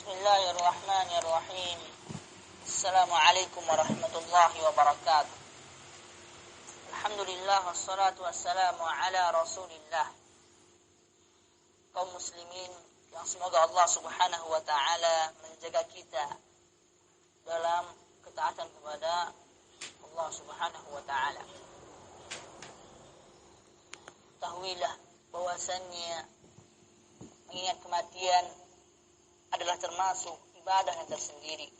Bismillahirrahmanirrahim. Assalamualaikum warahmatullahi wabarakatuh. Alhamdulillah wassalatu wassalamu ala Rasulillah. Kaum muslimin yang semoga Allah Subhanahu wa taala menjaga kita dalam ketaatan kepada Allah Subhanahu wa taala. Ketahuilah bahwasannya mengingat kematian adalah termasuk ibadah yang tersendiri.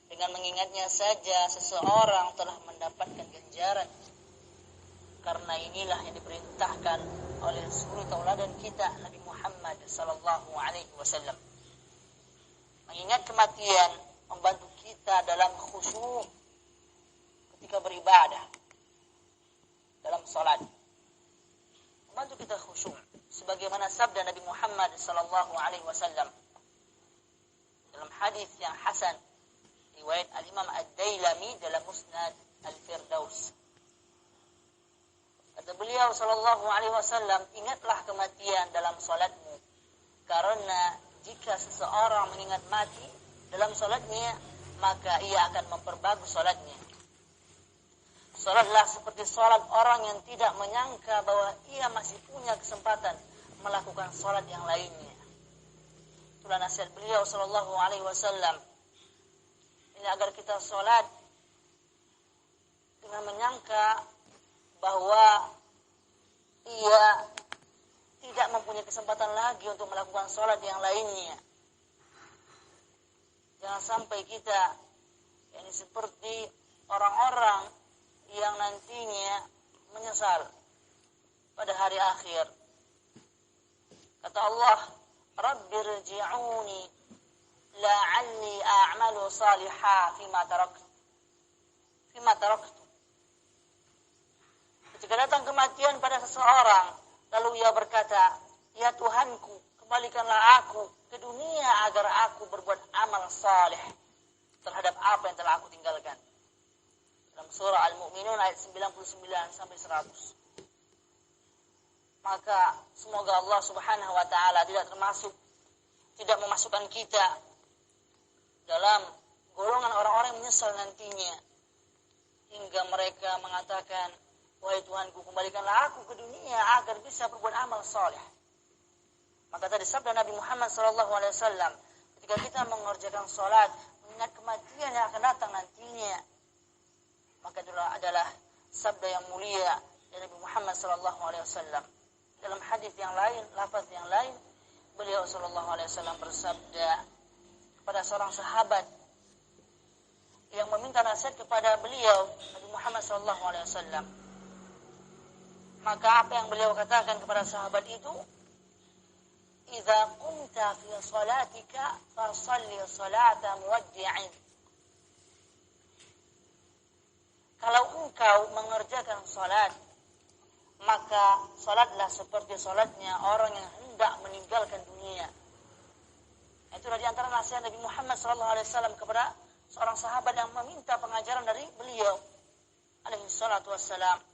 Dengan mengingatnya saja seseorang telah mendapatkan ganjaran. Karena inilah yang diperintahkan oleh suri tauladan kita Nabi Muhammad sallallahu alaihi wasallam. Mengingat kematian membantu kita dalam khusyuk ketika beribadah, dalam salat. Membantu kita khusyuk sebagaimana sabda Nabi Muhammad sallallahu alaihi wasallam dalam hadis yang hasan riwayat Al-Imam Ad-Dailami dalam Musnad Al-Firdaus. Kata beliau sallallahu alaihi wasallam, ingatlah kematian dalam salatmu, karena jika seseorang mengingat mati dalam salatnya, maka ia akan memperbagus salatnya. Salatlah seperti salat orang yang tidak menyangka bahwa ia masih punya kesempatan melakukan salat yang lainnya. Itulah nasihat beliau sallallahu alaihi wasallam. Ini agar kita salat dengan menyangka bahwa ia tidak mempunyai kesempatan lagi untuk melakukan salat yang lainnya. Jangan sampai kita ini seperti orang-orang yang nantinya menyesal pada hari akhir. Kata Allah, Rabbirji'uni la'alli a'malu salihah fima taraktu. Ketika datang kematian pada seseorang, lalu ia berkata, ya Tuhanku, kembalikanlah aku ke dunia agar aku berbuat amal saleh terhadap apa yang telah aku tinggalkan. Dalam surah Al-Mu'minun ayat 99 sampai 100. Maka semoga Allah Subhanahu wa taala tidak memasukkan kita dalam golongan orang-orang yang menyesal nantinya hingga mereka mengatakan, wahai Tuhanku, kembalikanlah aku ke dunia agar bisa berbuat amal saleh. Maka tadi sabda Nabi Muhammad sallallahu alaihi wasallam, ketika kita mengerjakan salat mengingat kematian yang akan datang nantinya, maka itu adalah sabda yang mulia dari Nabi Muhammad sallallahu alaihi wasallam. Dalam hadis yang lain, lafaz yang lain, beliau sallallahu alaihi wasallam bersabda kepada seorang sahabat yang meminta nasihat kepada beliau Nabi Muhammad sallallahu alaihi wasallam. Maka apa yang beliau katakan kepada sahabat itu? Idza qumta fi salatika fasalli salata muwaddi'in. Kalau engkau mengerjakan salat, maka salatlah seperti salatnya orang yang hendak meninggalkan dunia. Itulah di antara nasihat Nabi Muhammad SAW kepada seorang sahabat yang meminta pengajaran dari beliau alaihi salatu wassalam.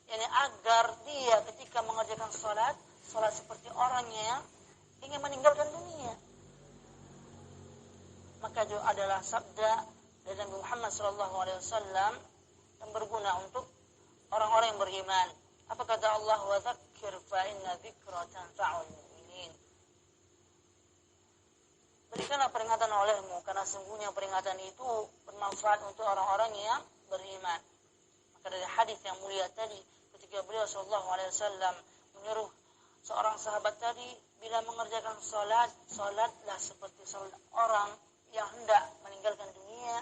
Yani agar dia ketika mengerjakan salat seperti orang yang ingin meninggalkan dunia. Maka itu adalah sabda dari Nabi Muhammad SAW yang berguna untuk orang-orang yang beriman. Apa kata Allah? Wa dzakir fa inna dzikra tanfa'ul mu'minin. Berikanlah peringatan olehmu, karena sungguhnya peringatan itu bermanfaat untuk orang-orang yang beriman. Maka dari hadis yang mulia tadi, ketika beliau sallallahu alaihi wasallam menyuruh seorang sahabat tadi, bila mengerjakan salatlah seperti salat orang yang hendak meninggalkan dunia,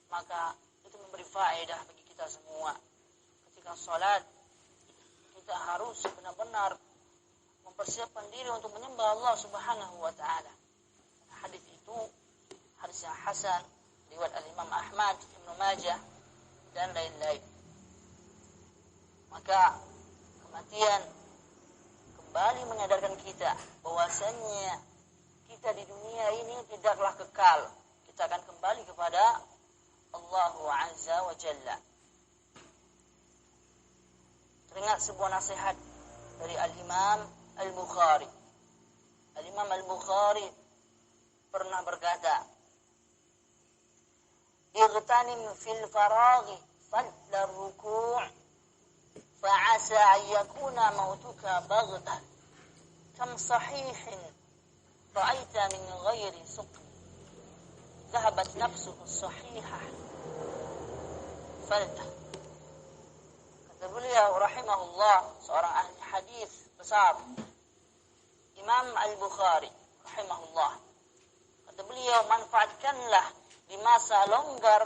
maka itu memberi faedah bagi kita semua. Ketika salat, kita harus benar-benar mempersiapkan diri untuk menyembah Allah Subhanahu wa taala. Hadis itu hadis yang hasan riwayat Al-Imam Ahmad, Ibnu Majah dan lain-lain. Maka kematian kembali menyadarkan kita bahwasannya kita di dunia ini tidaklah kekal. Kita akan kembali kepada Allah Azza wa Jalla. Teringat sebuah nasihat dari Al-Imam Al-Bukhari. Al-Imam Al-Bukhari pernah berkata, "Igtanim fil faraghi fadla ruku' fa'asa an yakuna mautuka baghtah kam sahihin ra'aita min ghairi suqm dhahabat nafsuhu sahihah faltah." Kata beliau rahimahullah, seorang ahli hadis besar, Imam Al-Bukhari rahimahullah. Kata beliau, manfaatkanlah di masa longgar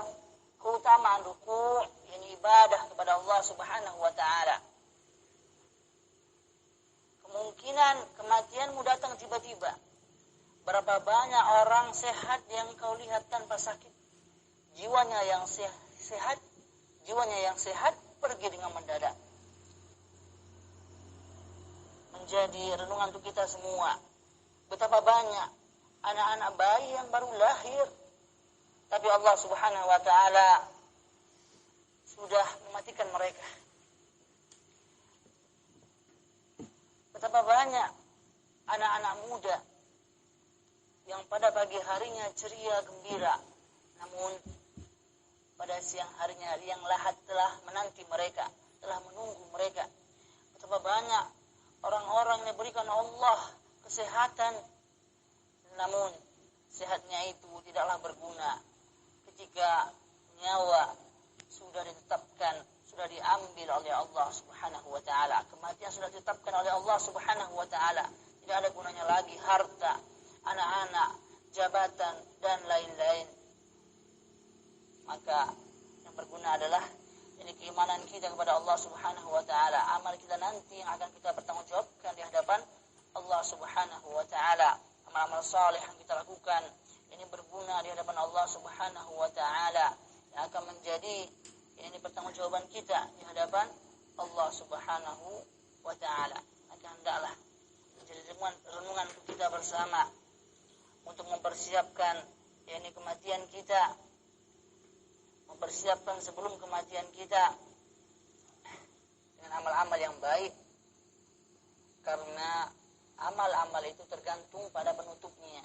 keutamaan ruku', yakni ibadah kepada Allah Subhanahu wa taala. Kemungkinan kematianmu datang tiba-tiba. Berapa banyak orang sehat yang kau lihat tanpa sakit. Jiwanya yang sehat pergi dengan mendadak. Menjadi renungan untuk kita semua. Betapa banyak anak-anak bayi yang baru lahir, tapi Allah Subhanahu wa taala sudah mematikan mereka. Betapa banyak anak-anak muda yang pada pagi harinya ceria gembira, namun pada siang harinya yang lahat telah menanti mereka, telah menunggu mereka. Betapa banyak orang-orang yang diberikan Allah kesehatan, namun sehatnya itu tidaklah berguna ketika nyawa sudah ditetapkan, sudah diambil oleh Allah Subhanahu wa taala. Kematian sudah ditetapkan oleh Allah Subhanahu wa taala. Tidak ada gunanya lagi harta, anak-anak, jabatan dan lain-lain. Maka yang berguna adalah ini keimanan kita kepada Allah Subhanahu wa taala, amal kita nanti yang akan kita bertanggungjawabkan di hadapan Allah Subhanahu wa taala. Amal-amal saleh yang kita lakukan ini berguna di hadapan Allah Subhanahu wa taala, yang akan menjadi ini pertanggungjawaban kita di hadapan Allah Subhanahu wa taala. Maka hendaklah menjadi renungan untuk kita bersama untuk mempersiapkan ini kematian kita, mempersiapkan sebelum kematian kita dengan amal-amal yang baik, karena amal-amal itu tergantung pada penutupnya.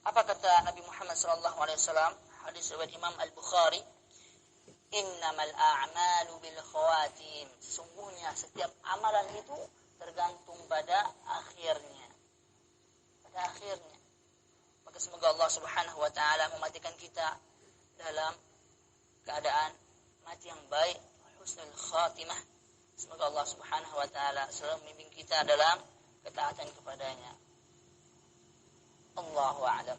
Apa kata Nabi Muhammad SAW? Hadis riwayat Imam Al-Bukhari, "Innamal a'malu bil khawatim." Sesungguhnya setiap amalan itu tergantung pada akhirnya. Pada akhirnya. Maka semoga Allah Subhanahu wa taala mematikan kita dalam keadaan mati yang baik, husnul khatimah. Semoga Allah Subhanahu wa taala selalu membimbing kita dalam ketaatan kepadanya. Allahu a'lam.